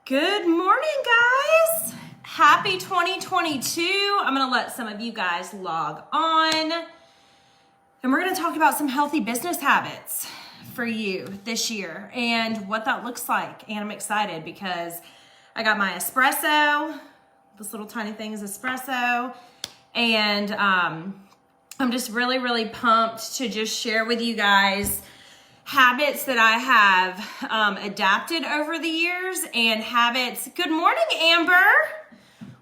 Good morning, guys. Happy 2022. I'm going to let some of you guys log on. And we're going to talk about some healthy business habits for you this year and what that looks like. And I'm excited because I got my espresso. This little tiny thing is espresso. And I'm just really pumped to just share with you guys habits that I have adapted over the years and habits. Good morning, Amber.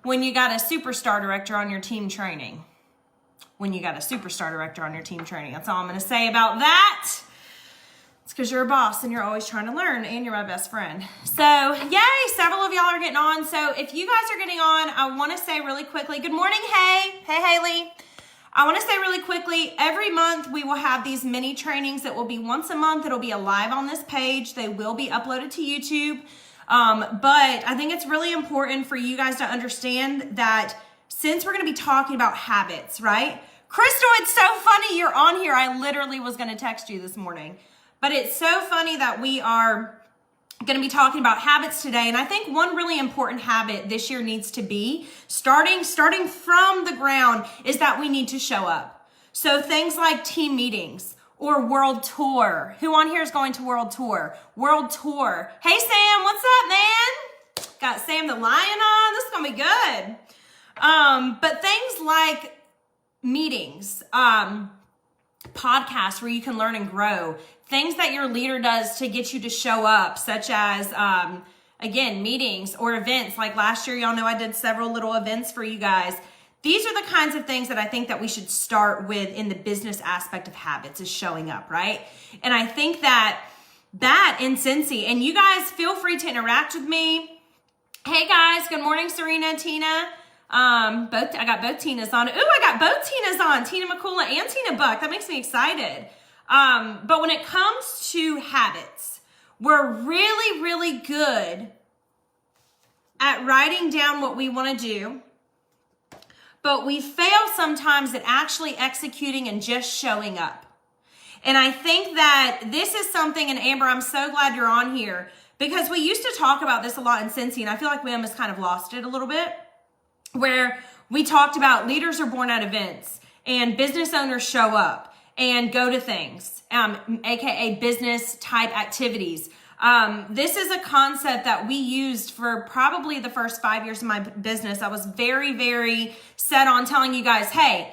When you got a superstar director on your team training. That's all I'm going to say about that. It's because you're a boss and you're always trying to learn and you're my best friend. So yay, several of y'all are getting on. So if you guys are getting on, I want to say really quickly, good morning, hey Haley. I want to say really quickly, every month we will have these mini trainings that will be once a month. It'll be alive on this page. They will be uploaded to YouTube. But I think it's really important for you guys to understand that since we're going to be talking about habits, right? Crystal, it's so funny you're on here. I literally was going to text you this morning. But it's so funny that we are going to be talking about habits today. And I think one really important habit this year needs to be, starting from the ground, is that we need to show up. So things like team meetings or world tour. Who on here is going to world tour? World tour. Hey, Sam, what's up, man? Got Sam the Lion on. This is going to be good. But things like meetings, podcasts where you can learn and grow, things that your leader does to get you to show up, such as, again, meetings or events. Like last year, y'all know I did several little events for you guys. These are the kinds of things that I think that we should start with in the business aspect of habits, is showing up, right? And I think that in Cincy, and you guys feel free to interact with me. Hey guys, good morning, Serena, Tina. I got both Tinas on. Ooh, I got both Tinas on, Tina McCullough and Tina Buck. That makes me excited. But when it comes to habits, we're really good at writing down what we want to do, but we fail sometimes at actually executing and just showing up. And I think that this is something, and Amber, I'm so glad you're on here, because we used to talk about this a lot in Cincy, and I feel like we almost kind of lost it a little bit, where we talked about leaders are born at events and business owners show up and go to things, aka business type activities. This is a concept that we used for probably the first 5 years of my business. I was very set on telling you guys, hey,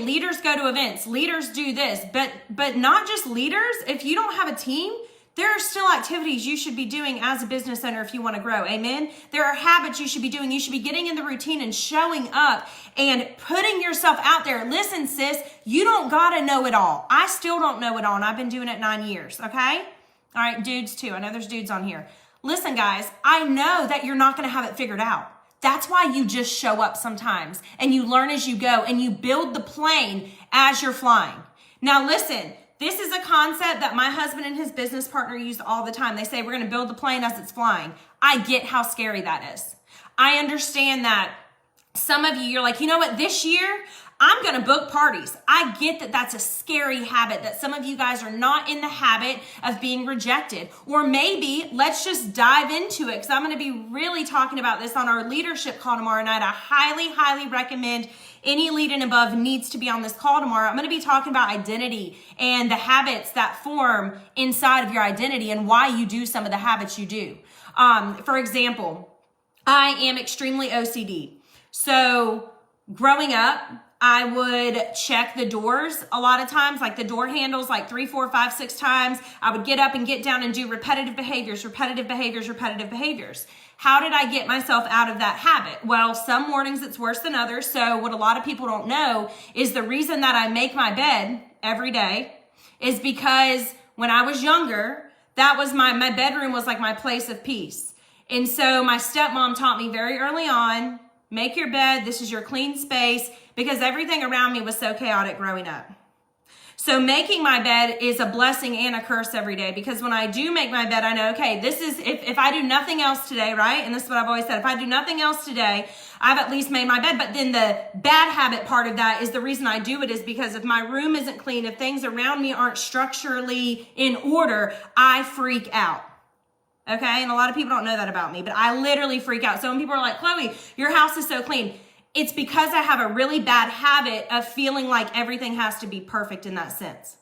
leaders go to events, leaders do this, but not just leaders. If you don't have a team, there are still activities you should be doing as a business owner if you want to grow. Amen. There are habits you should be doing. You should be getting in the routine and showing up and putting yourself out there. Listen, sis, you don't got to know it all. I still don't know it all, and I've been doing it 9 years. Okay. All right. Dudes too. I know there's dudes on here. Listen, guys, I know that you're not going to have it figured out. That's why you just show up sometimes and you learn as you go and you build the plane as you're flying. Now, listen. This is a concept that my husband and his business partner use all the time. They say, we're going to build the plane as it's flying. I get how scary that is. I understand that some of you, you're like, you know what, this year, I'm going to book parties. I get that that's a scary habit, that some of you guys are not in the habit of being rejected. Or maybe let's just dive into it, because I'm going to be really talking about this on our leadership call tomorrow night. I highly recommend any lead and above needs to be on this call tomorrow. I'm going to be talking about identity and the habits that form inside of your identity and why you do some of the habits you do. For example, I am extremely OCD. So growing up, I would check the doors a lot of times, like the door handles, like 3, 4, 5, 6 times. I would get up and get down and do repetitive behaviors. How did I get myself out of that habit? Well, some mornings it's worse than others. So what a lot of people don't know is the reason that I make my bed every day is because when I was younger, that was my bedroom was like my place of peace. And so my stepmom taught me very early on, make your bed. This is your clean space, because everything around me was so chaotic growing up. So making my bed is a blessing and a curse every day, because when I do make my bed, I know, okay, this is, if I do nothing else today, right? And this is what I've always said, if I do nothing else today, I've at least made my bed. But then the bad habit part of that is the reason I do it is because if my room isn't clean, if things around me aren't structurally in order, I freak out. Okay. And a lot of people don't know that about me, but I literally freak out. So when people are like, Chloe, your house is so clean, it's because I have a really bad habit of feeling like everything has to be perfect in that sense.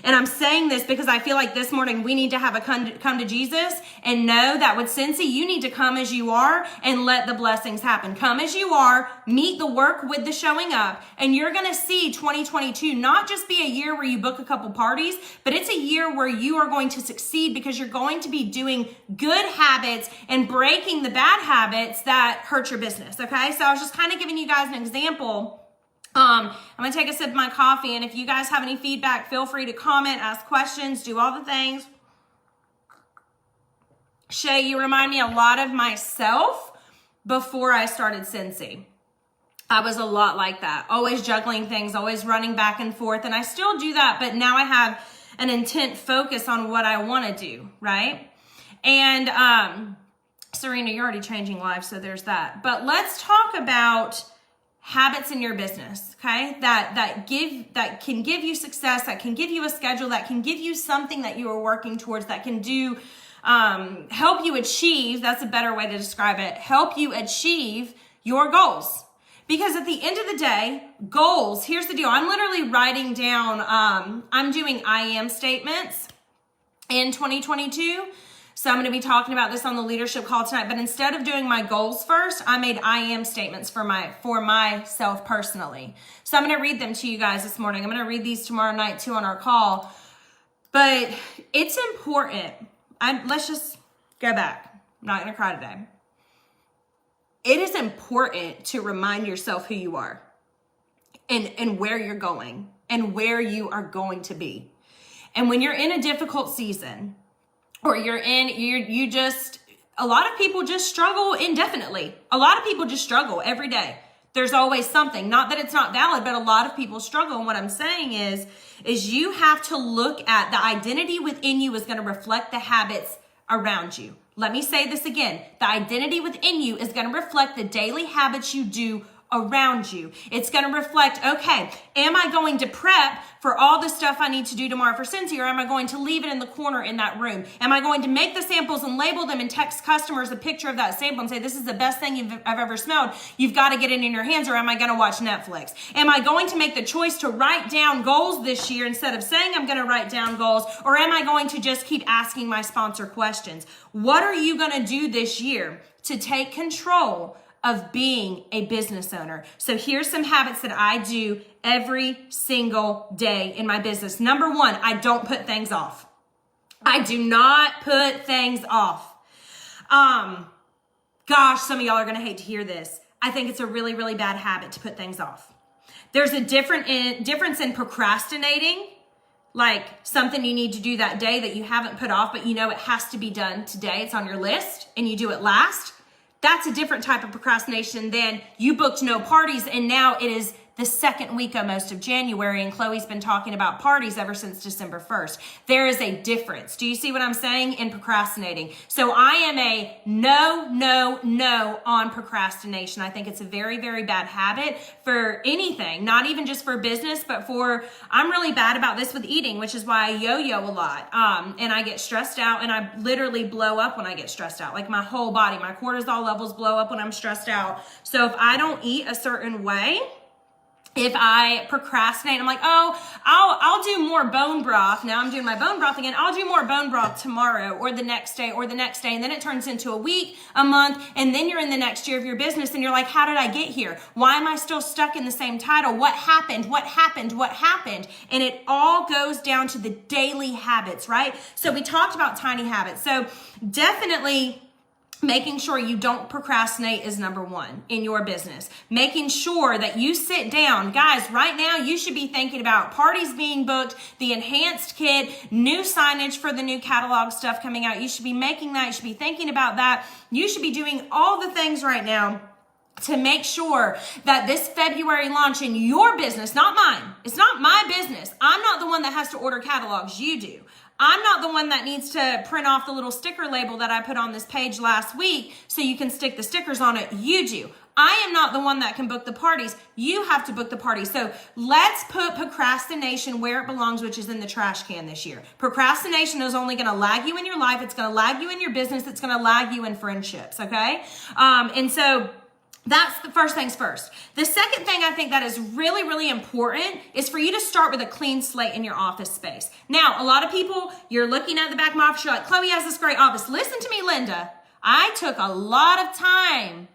And I'm saying this because I feel like this morning we need to have a come to Jesus and know that with Cincy, you need to come as you are and let the blessings happen. Come as you are, meet the work with the showing up, and you're going to see 2022 not just be a year where you book a couple parties, but it's a year where you are going to succeed because you're going to be doing good habits and breaking the bad habits that hurt your business. Okay. So I was just kind of giving you guys an example. I'm going to take a sip of my coffee, and if you guys have any feedback, feel free to comment, ask questions, do all the things. Shay, you remind me a lot of myself before I started Cincy. I was a lot like that, always juggling things, always running back and forth, and I still do that, but now I have an intent focus on what I want to do, right? And Serena, you're already changing lives, so there's that. But let's talk about habits in your business, okay? That can give you success, that can give you a schedule, that can give you something that you are working towards, that can do help you achieve, that's a better way to describe it, help you achieve your goals. Because at the end of the day, goals, here's the deal. I'm literally writing down, I'm doing I am statements in 2022. So I'm going to be talking about this on the leadership call tonight, but instead of doing my goals first, I made I am statements for myself personally. So I'm going to read them to you guys this morning. I'm going to read these tomorrow night too on our call, but it's important. Let's just go back. I'm not going to cry today. It is important to remind yourself who you are and where you're going and where you are going to be. And when you're in a difficult season, or a lot of people just struggle indefinitely. A lot of people just struggle every day. There's always something. Not that it's not valid, but a lot of people struggle. And what I'm saying is you have to look at the identity within you is going to reflect the habits around you. Let me say this again. The identity within you is going to reflect the daily habits you do around you. It's going to reflect, okay, am I going to prep for all the stuff I need to do tomorrow for Cincy, or am I going to leave it in the corner in that room? Am I going to make the samples and label them and text customers a picture of that sample and say, this is the best thing I've ever smelled. You've got to get it in your hands, or am I going to watch Netflix? Am I going to make the choice to write down goals this year instead of saying I'm going to write down goals, or am I going to just keep asking my sponsor questions? What are you going to do this year to take control of being a business owner? So here's some habits that I do every single day in my business. Number one, I don't put things off. I do not put things off. Gosh, some of y'all are going to hate to hear this. I think it's a really, really bad habit to put things off. There's a difference in procrastinating, like something you need to do that day that you haven't put off, but you know it has to be done today. It's on your list and you do it last. That's a different type of procrastination than you booked no parties and now it is the second week almost of January, and Chloe's been talking about parties ever since December 1st. There is a difference. Do you see what I'm saying? In procrastinating. So I am a no on procrastination. I think it's a very, very bad habit for anything, not even just for business, but I'm really bad about this with eating, which is why I yo-yo a lot. And I get stressed out, and I literally blow up when I get stressed out. Like my whole body, my cortisol levels blow up when I'm stressed out. So if I don't eat a certain way, if I procrastinate, I'm like, oh, I'll do more bone broth. Now I'm doing my bone broth again. I'll do more bone broth tomorrow or the next day or the next day. And then it turns into a week, a month, and then you're in the next year of your business and you're like, how did I get here? Why am I still stuck in the same title? What happened? What happened? What happened? And it all goes down to the daily habits, right? So we talked about tiny habits. So definitely making sure you don't procrastinate is number one in your business. Making sure that you sit down. Guys, right now you should be thinking about parties being booked, the enhanced kit, new signage for the new catalog stuff coming out. You should be making that. You should be thinking about that. You should be doing all the things right now to make sure that this February launch in your business, not mine, it's not my business. I'm not the one that has to order catalogs. You do. I'm not the one that needs to print off the little sticker label that I put on this page last week so you can stick the stickers on it. You do. I am not the one that can book the parties. You have to book the parties. So let's put procrastination where it belongs, which is in the trash can this year. Procrastination is only going to lag you in your life. It's going to lag you in your business. It's going to lag you in friendships, okay? And so that's the first things first. The second thing I think that is really, really important is for you to start with a clean slate in your office space. Now, a lot of people, you're looking at the back of my office, you're like, Chloe has this great office. Listen to me, Linda. I took a lot of time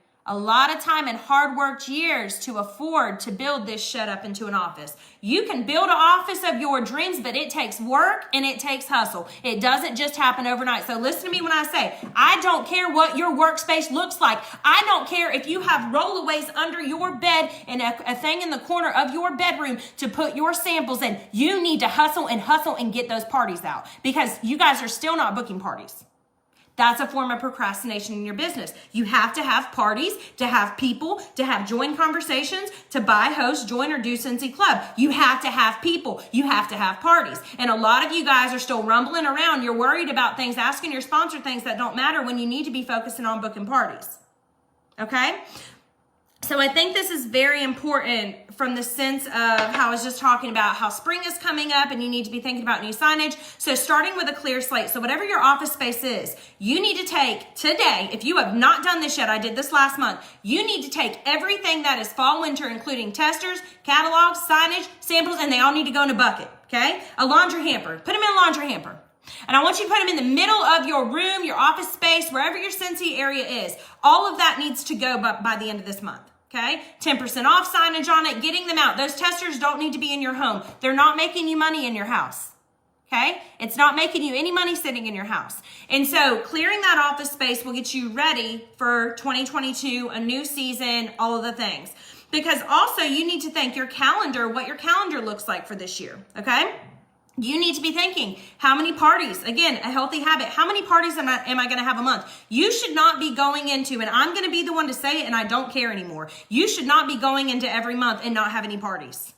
and hard worked years to afford to build this shut up into an office. You can build an office of your dreams, but it takes work and it takes hustle. It doesn't just happen overnight. So listen to me when I say, I don't care what your workspace looks like. I don't care if you have rollaways under your bed and a thing in the corner of your bedroom to put your samples in. You need to hustle and get those parties out because you guys are still not booking parties. That's a form of procrastination in your business. You have to have parties, to have people, to have join conversations, to buy, host, join, or do Cincy Club. You have to have people. You have to have parties. And a lot of you guys are still rumbling around. You're worried about things, asking your sponsor things that don't matter when you need to be focusing on booking parties. Okay? So I think this is very important from the sense of how I was just talking about how spring is coming up and you need to be thinking about new signage. So starting with a clear slate. So whatever your office space is, you need to take today, if you have not done this yet, I did this last month, you need to take everything that is fall, winter, including testers, catalogs, signage, samples, and they all need to go in a bucket, okay? A laundry hamper. Put them in a laundry hamper. And I want you to put them in the middle of your room, your office space, wherever your Cincy area is. All of that needs to go by the end of this month. Okay, 10% off signage on it, getting them out. Those testers don't need to be in your home. They're not making you money in your house. Okay, it's not making you any money sitting in your house. And so clearing that office space will get you ready for 2022, a new season, all of the things. Because also you need to think your calendar, what your calendar looks like for this year. Okay. You need to be thinking, how many parties, again, a healthy habit, how many parties am I going to have a month? You should not be going into, and I'm going to be the one to say it and I don't care anymore. You should not be going into every month and not have any parties.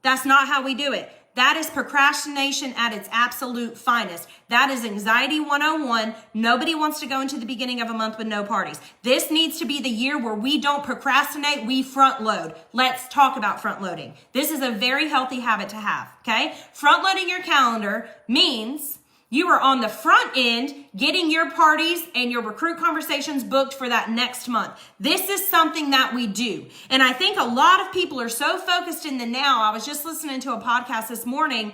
That's not how we do it. That is procrastination at its absolute finest. That is anxiety 101. Nobody wants to go into the beginning of a month with no parties. This needs to be the year where we don't procrastinate, we front load. Let's talk about front loading. This is a very healthy habit to have, okay? Front loading your calendar means you are on the front end getting your parties and your recruit conversations booked for that next month. This is something that we do. And I think a lot of people are so focused in the now. I was just listening to a podcast this morning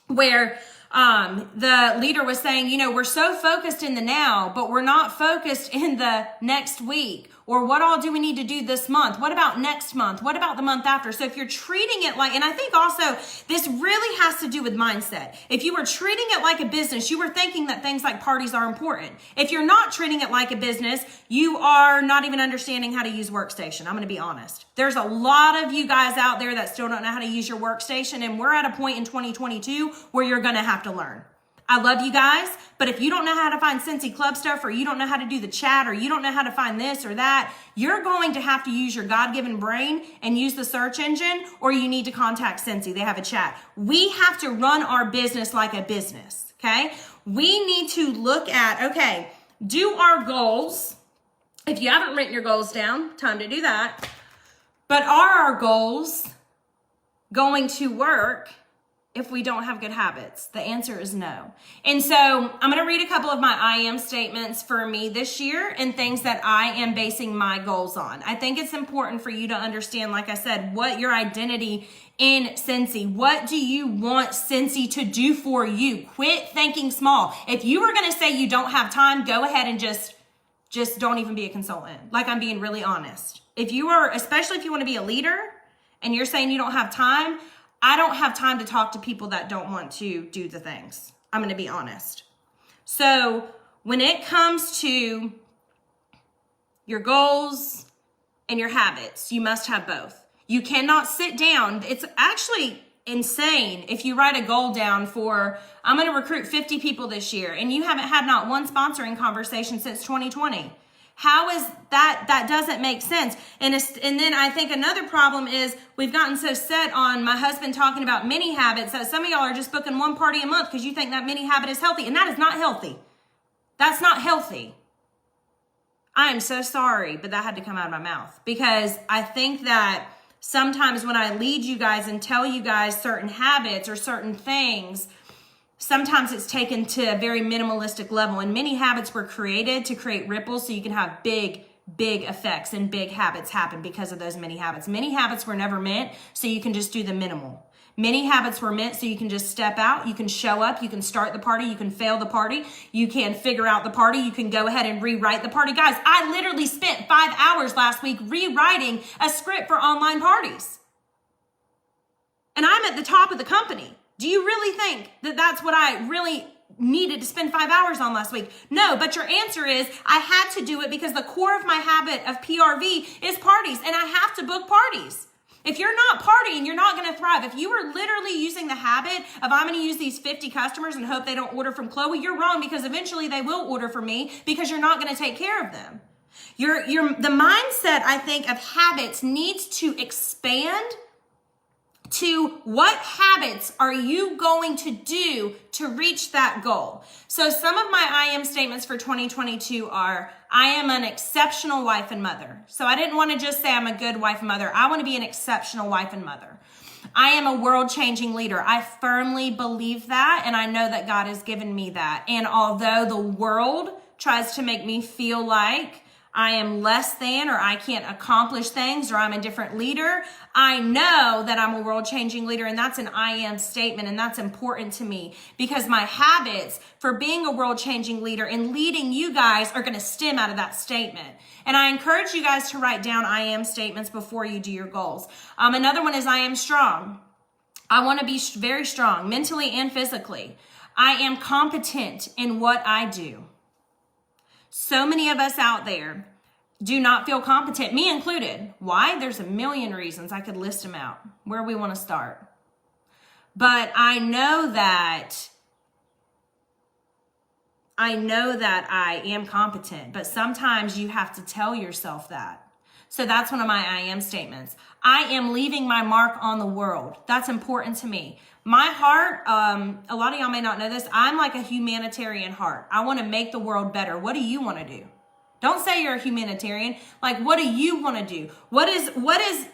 where the leader was saying, you know, we're so focused in the now, but we're not focused in the next week. Or what all do we need to do this month? What about next month? What about the month after? So if you're treating it like, and I think also this really has to do with mindset. If you were treating it like a business, you were thinking that things like parties are important. If you're not treating it like a business, you are not even understanding how to use Workstation. I'm going to be honest. There's a lot of you guys out there that still don't know how to use your Workstation, and we're at a point in 2022 where you're going to have to learn. I love you guys, but if you don't know how to find Cincy Club stuff, or you don't know how to do the chat, or you don't know how to find this or that, you're going to have to use your God-given brain and use the search engine, or you need to contact Cincy. They have a chat. We have to run our business like a business, okay? We need to look at, okay, do our goals. If you haven't written your goals down, time to do that. But are our goals going to work if we don't have good habits? The answer is no. And so I'm going to read a couple of my I am statements for me this year and things that I am basing my goals on. I think it's important for you to understand, like I said, what your identity in Cincy. What do you want Cincy to do for you? Quit thinking small. If you were going to say you don't have time, go ahead and just don't even be a consultant. Like, I'm being really honest. If you are, especially if you want to be a leader and you're saying you don't have time, I don't have time to talk to people that don't want to do the things. I'm going to be honest. So when it comes to your goals and your habits, you must have both. You cannot sit down. It's actually insane if you write a goal down for, I'm going to recruit 50 people this year, and you haven't had not one sponsoring conversation since 2020. How is that? That doesn't make sense. And then I think another problem is we've gotten so set on my husband talking about mini habits that some of y'all are just booking one party a month because you think that mini habit is healthy. And that is not healthy. That's not healthy. I am so sorry, but that had to come out of my mouth, because I think that sometimes when I lead you guys and tell you guys certain habits or certain things, sometimes it's taken to a very minimalistic level, and many habits were created to create ripples so you can have big effects and big habits happen because of those many habits. Many habits were never meant so you can just do the minimal. Many habits were meant so you can just step out, you can show up, you can start the party, you can fail the party, you can figure out the party, you can go ahead and rewrite the party. Guys, I literally spent 5 hours last week rewriting a script for online parties. And I'm at the top of the company. Do you really think that that's what I really needed to spend 5 hours on last week? No, but your answer is I had to do it because the core of my habit of PRV is parties, and I have to book parties. If you're not partying, you're not going to thrive. If you are literally using the habit of I'm going to use these 50 customers and hope they don't order from Chloe, you're wrong, because eventually they will order from me because you're not going to take care of them. The mindset, I think, of habits needs to expand to what habits are you going to do to reach that goal. So some of my I am statements for 2022 are, I am an exceptional wife and mother. So I didn't want to just say I'm a good wife and mother. I want to be an exceptional wife and mother. I am a world-changing leader. I firmly believe that, and I know that God has given me that. And although the world tries to make me feel like I am less than, or I can't accomplish things, or I'm a different leader, I know that I'm a world-changing leader, and that's an I am statement, and that's important to me because my habits for being a world-changing leader and leading you guys are going to stem out of that statement. And I encourage you guys to write down I am statements before you do your goals. Another one is I am strong. I want to be very strong, mentally and physically. I am competent in what I do. So many of us out there do not feel competent, me included. Why? There's a million reasons. I could list them out. Where we want to start. But I know that I am competent, but sometimes you have to tell yourself that. So that's one of my I am statements. I am leaving my mark on the world. That's important to me. My heart, a lot of y'all may not know this, I'm like a humanitarian heart. I want to make the world better. What do you want to do? Don't say you're a humanitarian. Like, what do you want to do? What is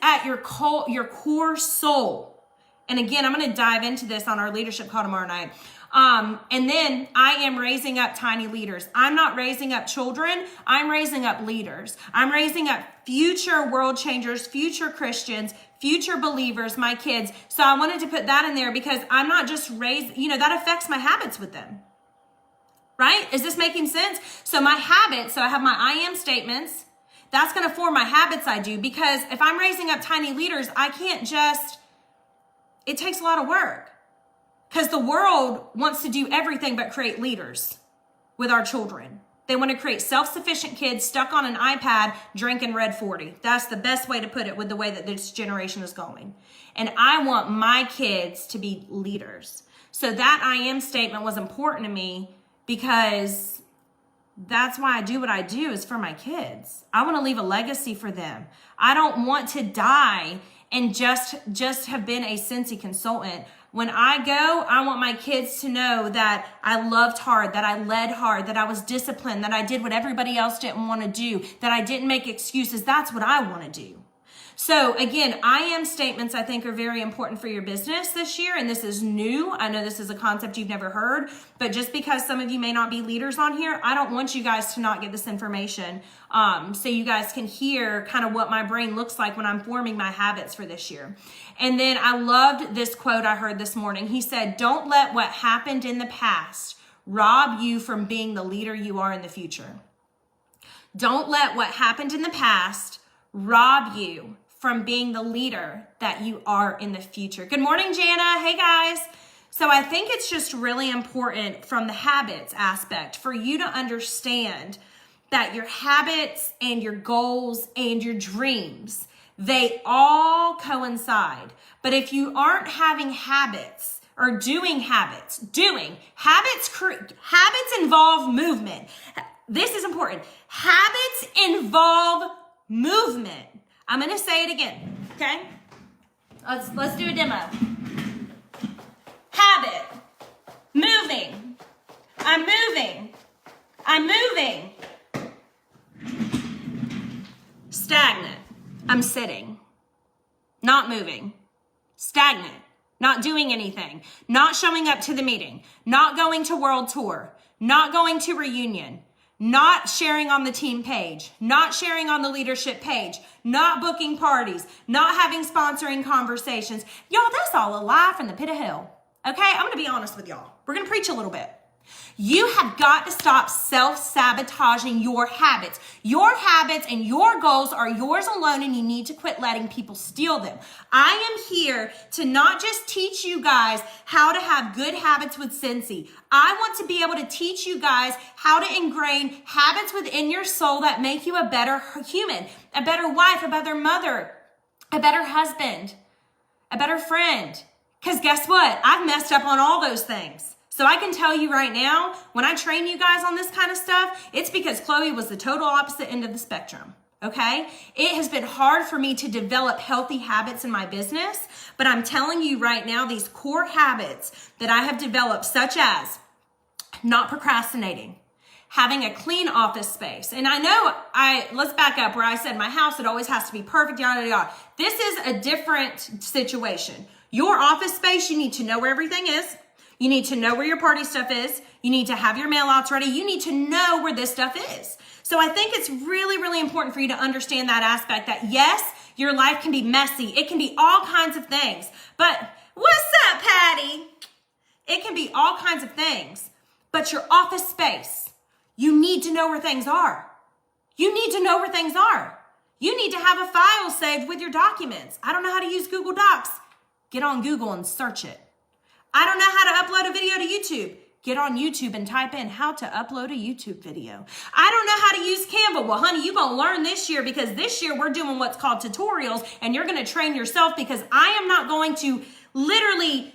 at your core soul? And again, I'm going to dive into this on our leadership call tomorrow night. And then I am raising up tiny leaders. I'm not raising up children. I'm raising up leaders. I'm raising up future world changers, future Christians, future believers, my kids. So I wanted to put that in there because I'm not just that affects my habits with them. Right? Is this making sense? So my habits, so I have my I am statements. That's going to form my habits I do, because if I'm raising up tiny leaders, I can't it takes a lot of work. Because the world wants to do everything but create leaders with our children. They want to create self-sufficient kids stuck on an iPad drinking Red 40. That's the best way to put it with the way that this generation is going. And I want my kids to be leaders. So that I am statement was important to me because that's why I do what I do, is for my kids. I want to leave a legacy for them. I don't want to die and just have been a Cincy consultant. When I go, I want my kids to know that I loved hard, that I led hard, that I was disciplined, that I did what everybody else didn't want to do, that I didn't make excuses. That's what I want to do. So again, I am statements I think are very important for your business this year. And this is new. I know this is a concept you've never heard, but just because some of you may not be leaders on here, I don't want you guys to not get this information. So you guys can hear kind of what my brain looks like when I'm forming my habits for this year. And then I loved this quote I heard this morning. He said, "Don't let what happened in the past rob you from being the leader you are in the future." Don't let what happened in the past rob you from being the leader that you are in the future. Good morning, Jana. Hey, guys. So I think it's just really important from the habits aspect for you to understand that your habits and your goals and your dreams, they all coincide. But if you aren't having habits or doing habits involve movement. this is important. Habits involve movement. I'm going to say it again, okay? Let's do a demo. Habit, moving. I'm moving. I'm moving. Stagnant. I'm sitting. Not moving. Stagnant. Not doing anything. Not showing up to the meeting. Not going to world tour. Not going to reunion. Not sharing on the team page. Not sharing on the leadership page. Not booking parties. Not having sponsoring conversations. Y'all, that's all a lie from the pit of hell. Okay? I'm going to be honest with y'all. We're going to preach a little bit. You have got to stop self-sabotaging your habits. Your habits and your goals are yours alone, and you need to quit letting people steal them. I am here to not just teach you guys how to have good habits with Cincy. I want to be able to teach you guys how to ingrain habits within your soul that make you a better human, a better wife, a better mother, a better husband, a better friend. Because guess what? I've messed up on all those things. So I can tell you right now, when I train you guys on this kind of stuff, it's because Chloe was the total opposite end of the spectrum, okay? It has been hard for me to develop healthy habits in my business, but I'm telling you right now, these core habits that I have developed, such as not procrastinating, having a clean office space. And I know let's back up where I said my house, it always has to be perfect, yada, yada, yada. This is a different situation. Your office space, you need to know where everything is. You need to know where your party stuff is. You need to have your mail outs ready. You need to know where this stuff is. So I think it's really, really important for you to understand that aspect that yes, your life can be messy. It can be all kinds of things. But what's up, Patty? It can be all kinds of things. But your office space, you need to know where things are. You need to know where things are. You need to have a file saved with your documents. I don't know how to use Google Docs. Get on Google and search it. I don't know how to upload a video to YouTube. Get on YouTube and type in how to upload a YouTube video. I don't know how to use Canva. Well, honey, you're going to learn this year because this year we're doing what's called tutorials and you're going to train yourself because I am not going to literally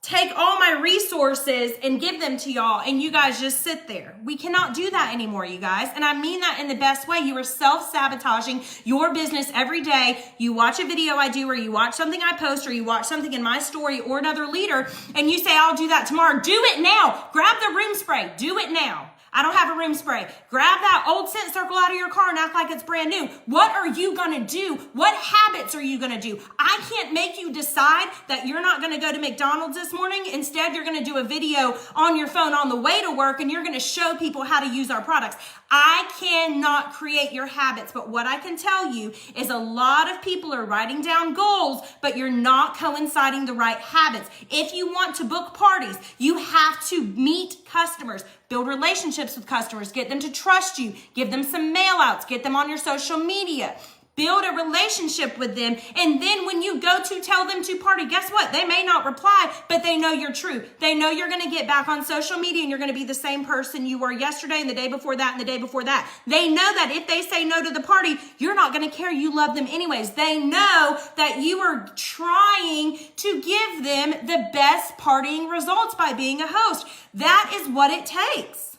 take all my resources and give them to y'all and you guys just sit there. We cannot do that anymore, you guys. And I mean that in the best way. You are self-sabotaging your business every day. You watch a video I do or you watch something I post or you watch something in my story or another leader and you say, I'll do that tomorrow. Do it now. Grab the room spray. Do it now. I don't have a room spray. Grab that old scent circle out of your car and act like it's brand new. What are you going to do? What habits are you going to do? I can't make you decide that you're not going to go to McDonald's this morning. Instead, you're going to do a video on your phone on the way to work and you're going to show people how to use our products. I cannot create your habits, but what I can tell you is a lot of people are writing down goals, but you're not coinciding the right habits. If you want to book parties, you have to meet customers, build relationships with customers, get them to trust you, give them some mail outs, get them on your social media. Build a relationship with them. And then when you go to tell them to party, guess what? They may not reply, but they know you're true. They know you're going to get back on social media and you're going to be the same person you were yesterday and the day before that and the day before that. They know that if they say no to the party, you're not going to care. You love them anyways. They know that you are trying to give them the best partying results by being a host. That is what it takes.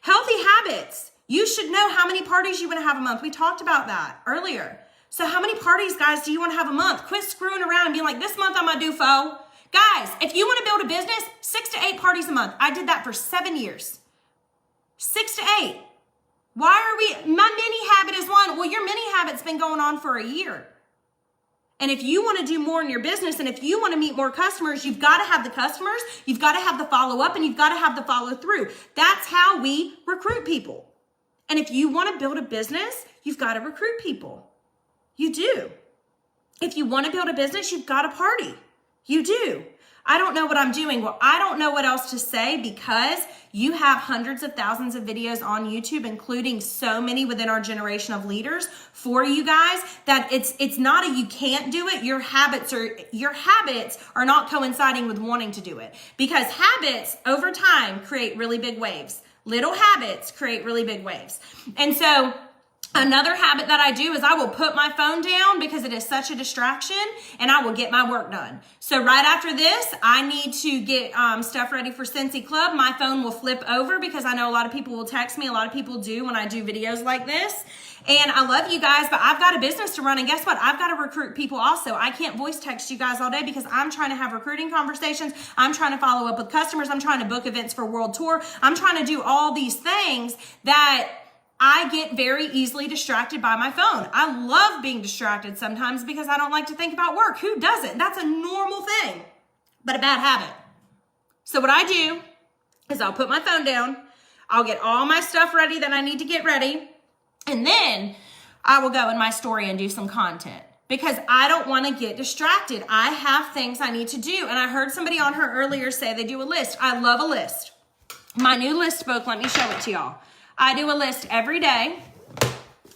Healthy habits. You should know how many parties you want to have a month. We talked about that earlier. So how many parties, guys, do you want to have a month? Quit screwing around and being like, this month I'm going to do 4. Guys, if you want to build a business, 6 to 8 parties a month. I did that for 7 years. 6 to 8. Why are we, my mini habit is 1. Well, your mini habit's been going on for a year. And if you want to do more in your business and if you want to meet more customers, you've got to have the customers, you've got to have the follow up, and you've got to have the follow through. That's how we recruit people. And if you want to build a business, you've got to recruit people. You do. If you want to build a business, you've got to party. You do. I don't know what I'm doing. Well, I don't know what else to say because you have hundreds of thousands of videos on YouTube, including so many within our generation of leaders for you guys that it's not a you can't do it. Your habits are not coinciding with wanting to do it because habits over time create really big waves. Little habits create really big waves. And so Another habit that I do is I will put my phone down because it is such a distraction, and I will get my work done. So right after this, I need to get stuff ready for Scentsy Club. My phone will flip over because I know a lot of people will text me. A lot of people do when I do videos like this. And I love you guys, but I've got a business to run. And guess what? I've got to recruit people also. I can't voice text you guys all day because I'm trying to have recruiting conversations. I'm trying to follow up with customers. I'm trying to book events for World Tour. I'm trying to do all these things that I get very easily distracted by my phone. I love being distracted sometimes because I don't like to think about work. Who doesn't? That's a normal thing, but a bad habit. So what I do is I'll put my phone down. I'll get all my stuff ready that I need to get ready. And then I will go in my story and do some content because I don't want to get distracted. I have things I need to do. And I heard somebody on here earlier say they do a list. I love a list. My new list book, let me show it to y'all. I do a list every day.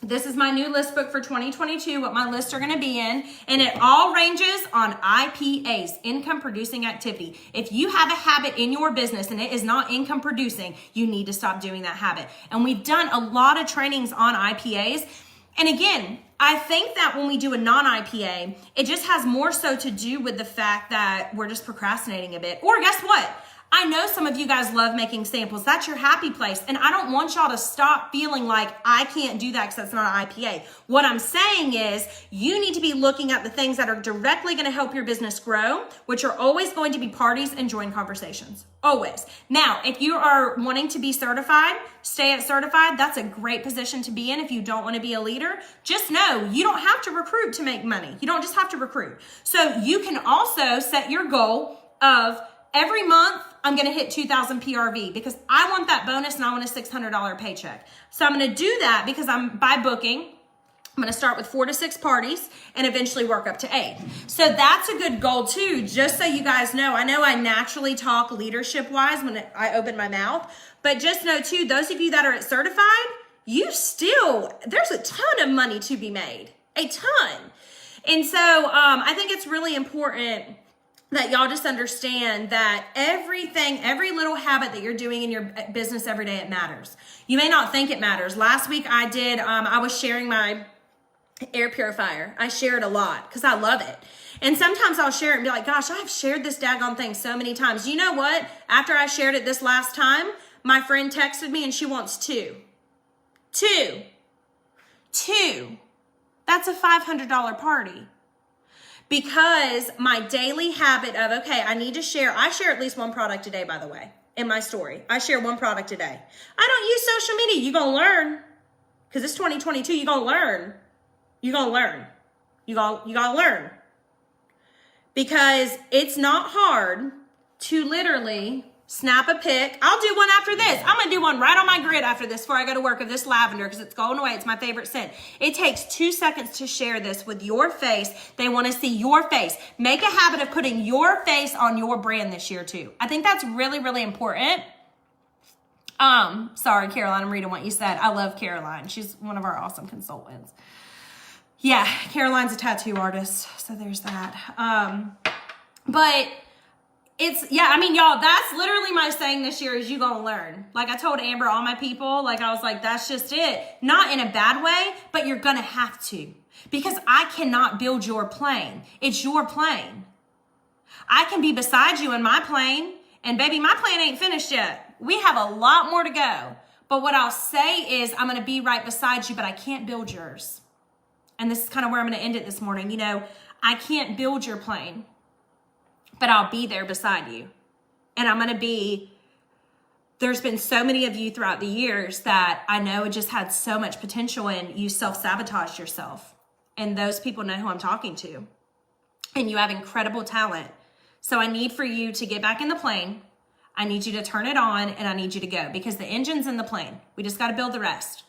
This is my new list book for 2022, what my lists are going to be in. And it all ranges on IPAs, income producing activity. If you have a habit in your business and it is not income producing, you need to stop doing that habit. And we've done a lot of trainings on IPAs. And again, I think that when we do a non-IPA, it just has more so to do with the fact that we're just procrastinating a bit. Or guess what? I know some of you guys love making samples. That's your happy place. And I don't want y'all to stop feeling like I can't do that because that's not an IPA. What I'm saying is you need to be looking at the things that are directly going to help your business grow, which are always going to be parties and join conversations. Always. Now, if you are wanting to be certified, stay at certified, that's a great position to be in if you don't want to be a leader. Just know you don't have to recruit to make money. You don't just have to recruit. So you can also set your goal of every month, I'm going to hit 2,000 PRV because I want that bonus and I want a $600 paycheck. So I'm going to do that because by booking, I'm going to start with 4 to 6 parties and eventually work up to 8. So that's a good goal too, just so you guys know. I know I naturally talk leadership wise when I open my mouth, but just know too, those of you that are at certified, there's a ton of money to be made, a ton. And so I think it's really important that y'all just understand that every little habit that you're doing in your business every day, it matters. You may not think it matters. Last week I was sharing my air purifier. I share it a lot because I love it. And sometimes I'll share it and be like, gosh, I've shared this daggone thing so many times. You know what? After I shared it this last time, my friend texted me and she wants 2. 2. That's a $500 party. Because my daily habit of, okay, I share at least one product a day, by the way, in my story. I share one product a day. I don't use social media. You're going to learn. Because it's 2022, you're going to learn. You're going to learn. You got to learn. Because it's not hard to literally snap a pic. I'll do one after this. I'm going to do one right on my grid after this before I go to work of this lavender because it's going away. It's my favorite scent. It takes 2 seconds to share this with your face. They want to see your face. Make a habit of putting your face on your brand this year too. I think that's really, really important. Sorry, Caroline, I'm reading what you said. I love Caroline. She's one of our awesome consultants. Yeah, Caroline's a tattoo artist. So there's that. But y'all, that's literally my saying this year is you gonna learn. Like I told Amber, all my people, like I was like, that's just it. Not in a bad way, but you're gonna have to. Because I cannot build your plane. It's your plane. I can be beside you in my plane, and baby, my plane ain't finished yet. We have a lot more to go. But what I'll say is I'm gonna be right beside you, but I can't build yours. And this is kind of where I'm gonna end it this morning. You know, I can't build your plane, but I'll be there beside you. And there's been so many of you throughout the years that I know it just had so much potential and you self-sabotaged yourself. And those people know who I'm talking to. And you have incredible talent. So I need for you to get back in the plane. I need you to turn it on and I need you to go because the engine's in the plane. We just got to build the rest.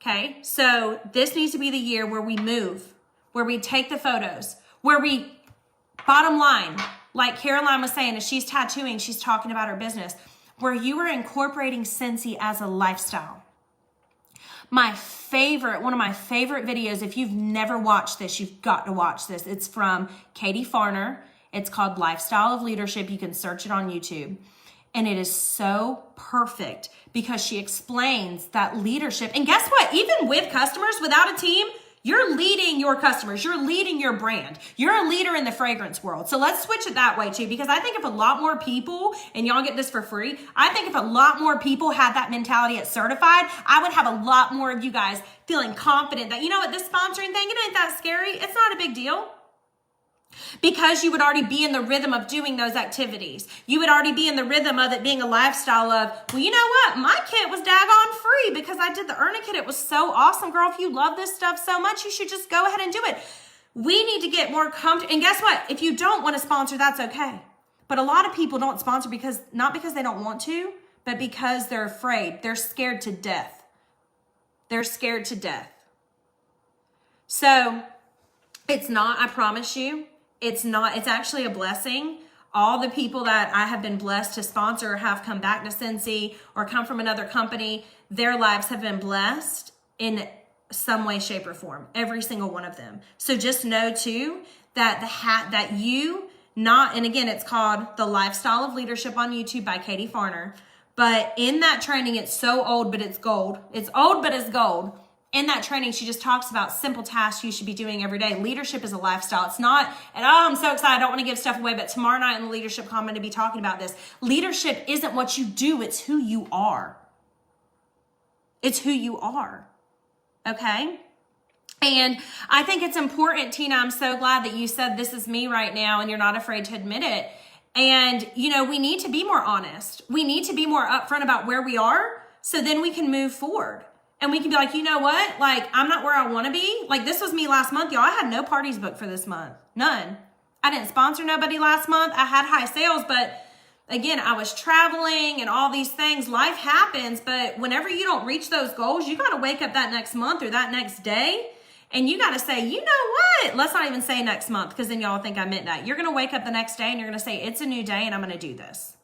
Okay? So this needs to be the year where we move, where we take the photos, where we bottom line, like Caroline was saying, as she's tattooing, she's talking about her business, where you are incorporating Scentsy as a lifestyle. One of my favorite videos, if you've never watched this, you've got to watch this. It's from Katie Farner. It's called Lifestyle of Leadership. You can search it on YouTube. And it is so perfect because she explains that leadership. And guess what? Even with customers, without a team, you're leading your customers. You're leading your brand. You're a leader in the fragrance world. So let's switch it that way too, because I think if a lot more people, and y'all get this for free, I think if a lot more people had that mentality at Certified, I would have a lot more of you guys feeling confident that, you know what, this sponsoring thing, it ain't that scary. It's not a big deal. Because you would already be in the rhythm of doing those activities. You would already be in the rhythm of it being a lifestyle of, well, you know what? My kit was daggone free because I did the Earn a Kit. It was so awesome, girl. If you love this stuff so much, you should just go ahead and do it. We need to get more comfortable. And guess what? If you don't want to sponsor, that's okay. But a lot of people don't sponsor not because they don't want to, but because they're afraid. They're scared to death. They're scared to death. So it's not, I promise you, it's actually a blessing. All the people that I have been blessed to sponsor have come back to Scentsy or come from another company. Their lives have been blessed in some way, shape, or form. Every single one of them. So just know too that and again, it's called The Lifestyle of Leadership on YouTube by Katie Farner. But in that training, it's so old, but it's gold. It's old, but it's gold. In that training, she just talks about simple tasks you should be doing every day. Leadership is a lifestyle. It's not, and oh, I'm so excited. I don't want to give stuff away, but tomorrow night in the leadership call, I'm going to be talking about this. Leadership isn't what you do. It's who you are. It's who you are. Okay? And I think it's important, Tina, I'm so glad that you said this is me right now and you're not afraid to admit it. And, you know, we need to be more honest. We need to be more upfront about where we are so then we can move forward. And we can be like, you know what? Like, I'm not where I want to be. Like, this was me last month, y'all. I had no parties booked for this month. None. I didn't sponsor nobody last month. I had high sales, but again, I was traveling and all these things. Life happens, but whenever you don't reach those goals, you got to wake up that next month or that next day. And you got to say, you know what? Let's not even say next month, because then y'all think I meant that. You're going to wake up the next day and you're going to say, it's a new day and I'm going to do this.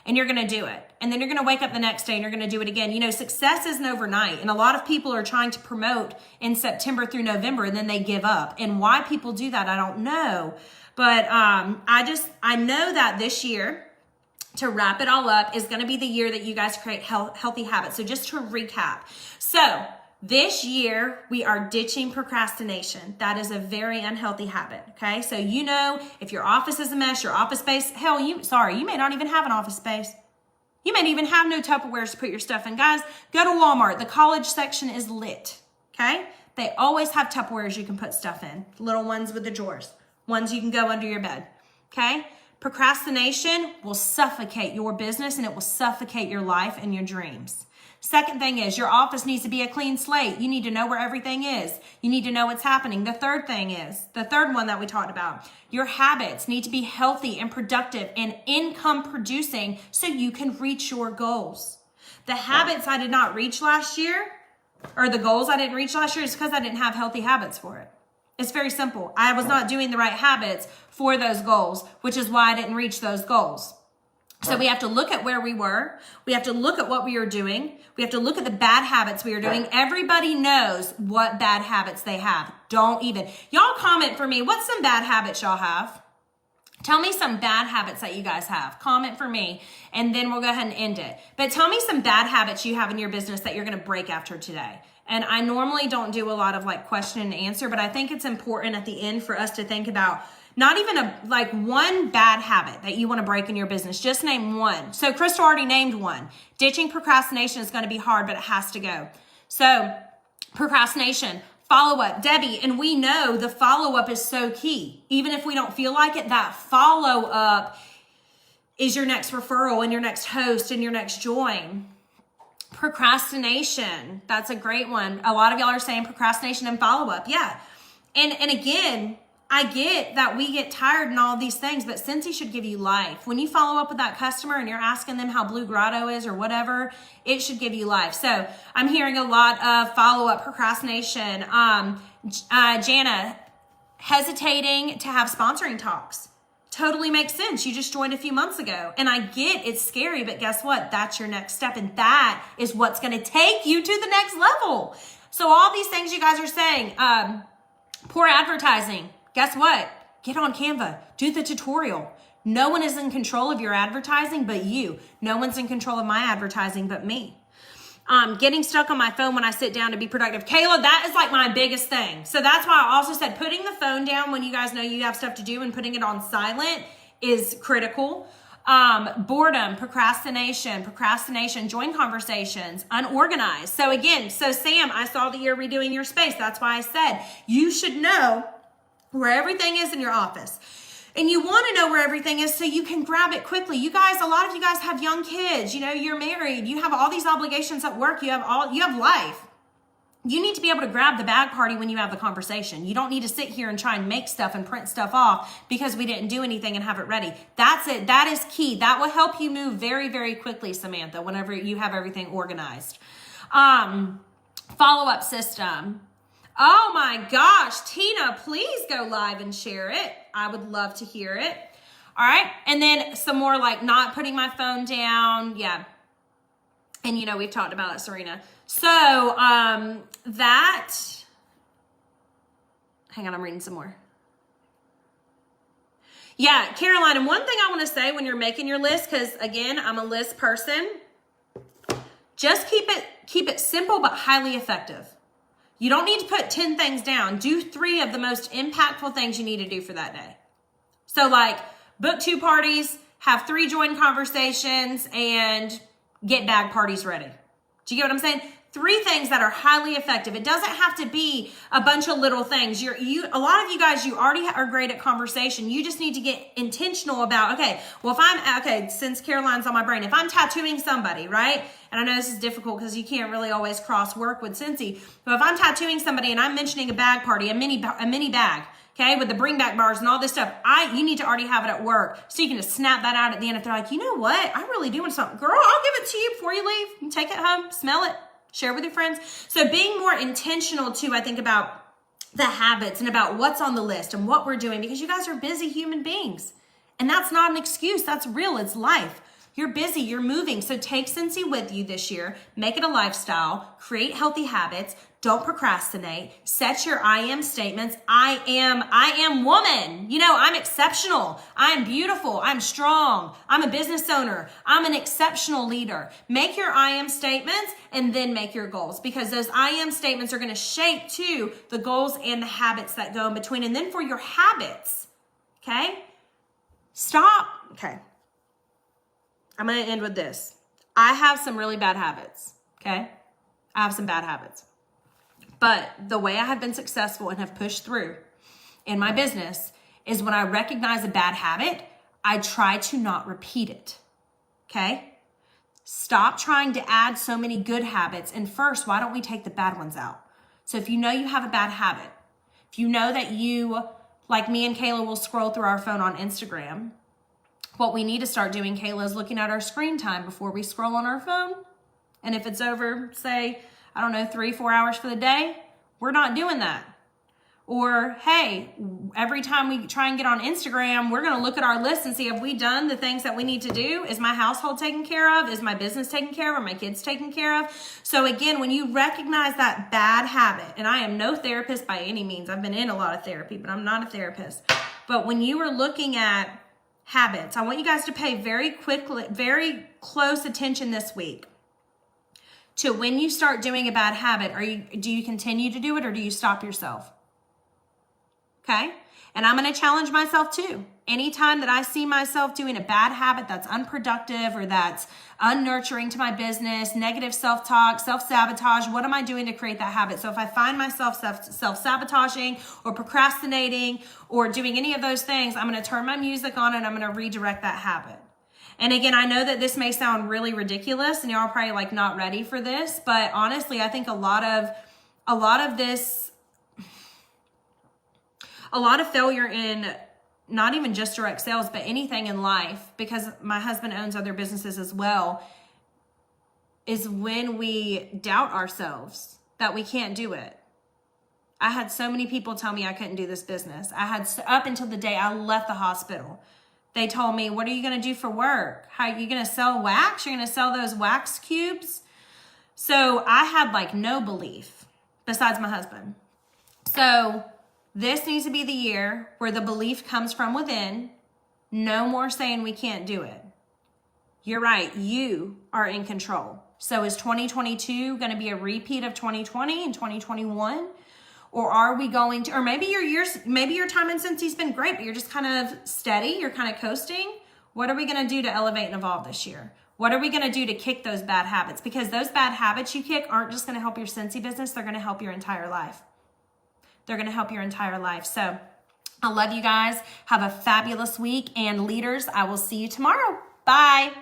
And you're going to do it. And then you're going to wake up the next day and you're going to do it again. You know, success isn't overnight. And a lot of people are trying to promote in September through November and then they give up. And why people do that, I don't know. But I know that this year, to wrap it all up, is going to be the year that you guys create healthy habits. So just to recap. So this year, we are ditching procrastination. That is a very unhealthy habit, okay? So you know, if your office is a mess, your office space, hell, you may not even have an office space. You may even have no Tupperwares to put your stuff in. Guys, go to Walmart. The college section is lit, okay? They always have Tupperwares you can put stuff in. Little ones with the drawers. Ones you can go under your bed, okay? Procrastination will suffocate your business and it will suffocate your life and your dreams. Second thing is your office needs to be a clean slate. You need to know where everything is. You need to know what's happening. The third one that we talked about, your habits need to be healthy and productive and income producing so you can reach your goals. The habits I did not reach last year, or the goals I didn't reach last year, is because I didn't have healthy habits for it. It's very simple. I was not doing the right habits for those goals, which is why I didn't reach those goals. So we have to look at where we were. We have to look at what we are doing. We have to look at the bad habits we are doing. Everybody knows what bad habits they have. Y'all comment for me. What's some bad habits y'all have? Tell me some bad habits that you guys have. Comment for me, and then we'll go ahead and end it. But tell me some bad habits you have in your business that you're going to break after today. And I normally don't do a lot of like question and answer, but I think it's important at the end for us to think about not even one bad habit that you want to break in your business. Just name one. So Crystal already named one. Ditching procrastination is going to be hard, but it has to go. So procrastination, follow-up. Debbie, and we know the follow-up is so key. Even if we don't feel like it, that follow-up is your next referral and your next host and your next join. Procrastination, that's a great one. A lot of y'all are saying procrastination and follow-up. Yeah. And again, I get that we get tired and all these things, but Scentsy should give you life. When you follow up with that customer and you're asking them how Blue Grotto is or whatever, it should give you life. So I'm hearing a lot of follow-up procrastination. Jana, hesitating to have sponsoring talks. Totally makes sense. You just joined a few months ago. And I get it's scary, but guess what? That's your next step. And that is what's going to take you to the next level. So all these things you guys are saying, poor advertising. Guess what? Get on Canva. Do the tutorial. No one is in control of your advertising but you. No one's in control of my advertising but me. Getting stuck on my phone when I sit down to be productive. Kayla, that is like my biggest thing. So that's why I also said putting the phone down when you guys know you have stuff to do and putting it on silent is critical. Boredom, procrastination, join conversations, unorganized. So again, Sam, I saw that you're redoing your space. That's why I said you should know where everything is in your office. And you want to know where everything is so you can grab it quickly. You guys, a lot of you guys have young kids, you know, you're married, you have all these obligations at work, you have life. You need to be able to grab the bag party when you have the conversation. You don't need to sit here and try and make stuff and print stuff off because we didn't do anything and have it ready. That's it. That is key. That will help you move very, very quickly, Samantha, whenever you have everything organized. Follow-up system. Oh my gosh, Tina, please go live and share it. I would love to hear it. All right. And then some more like not putting my phone down. Yeah. And you know, we've talked about that, Serena. So hang on, I'm reading some more. Yeah, Caroline, and one thing I want to say when you're making your list, because again, I'm a list person, just keep it simple but highly effective. You don't need to put 10 things down. Do 3 of the most impactful things you need to do for that day. So like book 2 parties, have 3 join conversations, and get bag parties ready. Do you get what I'm saying? 3 things that are highly effective. It doesn't have to be a bunch of little things. A lot of you guys, you already are great at conversation. You just need to get intentional about, okay, well, since Caroline's on my brain, if I'm tattooing somebody, right? And I know this is difficult because you can't really always cross work with Cincy, but if I'm tattooing somebody and I'm mentioning a bag party, a mini bag, okay, with the bring back bars and all this stuff, you need to already have it at work so you can just snap that out at the end. If they're like, you know what, I really do want something, girl, I'll give it to you before you leave. You take it home, smell it, share with your friends. So being more intentional too, I think, about the habits and about what's on the list and what we're doing, because you guys are busy human beings. And that's not an excuse. That's real. It's life. You're busy, you're moving. So take Cincy with you this year, make it a lifestyle, create healthy habits, don't procrastinate, set your I am statements. I am woman. You know, I'm exceptional. I'm beautiful. I'm strong. I'm a business owner. I'm an exceptional leader. Make your I am statements and then make your goals, because those I am statements are going to shape too the goals and the habits that go in between. And then for your habits, okay, okay. I'm going to end with this. I have some really bad habits, okay? I have some bad habits. But the way I have been successful and have pushed through in my business is when I recognize a bad habit, I try to not repeat it, okay? Stop trying to add so many good habits. And first, why don't we take the bad ones out? So if you know you have a bad habit, if you know that you, like me and Kayla, will scroll through our phone on Instagram, what we need to start doing, Kayla, is looking at our screen time before we scroll on our phone. And if it's over, say, 3-4 hours for the day, we're not doing that. Or, hey, every time we try and get on Instagram, we're going to look at our list and see, have we done the things that we need to do? Is my household taken care of? Is my business taken care of? Are my kids taken care of? So again, when you recognize that bad habit, and I am no therapist by any means. I've been in a lot of therapy, but I'm not a therapist. But when you are looking at habits, I want you guys to pay very close attention this week to when you start doing a bad habit. Do you continue to do it, or do you stop yourself? Okay? And I'm going to challenge myself too. Anytime that I see myself doing a bad habit that's unproductive or that's unnurturing to my business, negative self-talk, self-sabotage, what am I doing to create that habit? So if I find myself self-sabotaging or procrastinating or doing any of those things, I'm going to turn my music on and I'm going to redirect that habit. And again, I know that this may sound really ridiculous and y'all are probably like not ready for this, but honestly, I think a lot of failure in not even just direct sales, but anything in life, because my husband owns other businesses as well, is when we doubt ourselves that we can't do it. I had so many people tell me I couldn't do this business. Up until the day I left the hospital, they told me, what are you going to do for work? How are you going to sell wax? You're going to sell those wax cubes? So I had like no belief besides my husband. So this needs to be the year where the belief comes from within No more saying we can't do it. You're right. You are in control. So is 2022 going to be a repeat of 2020 and 2021? Or are we going to, or maybe your time in Cincy's been great, but you're just kind of steady. You're kind of coasting. What are we going to do to elevate and evolve this year? What are we going to do to kick those bad habits? Because those bad habits you kick aren't just going to help your Cincy business. They're going to help your entire life. They're going to help your entire life. So I love you guys. Have a fabulous week. And leaders, I will see you tomorrow. Bye.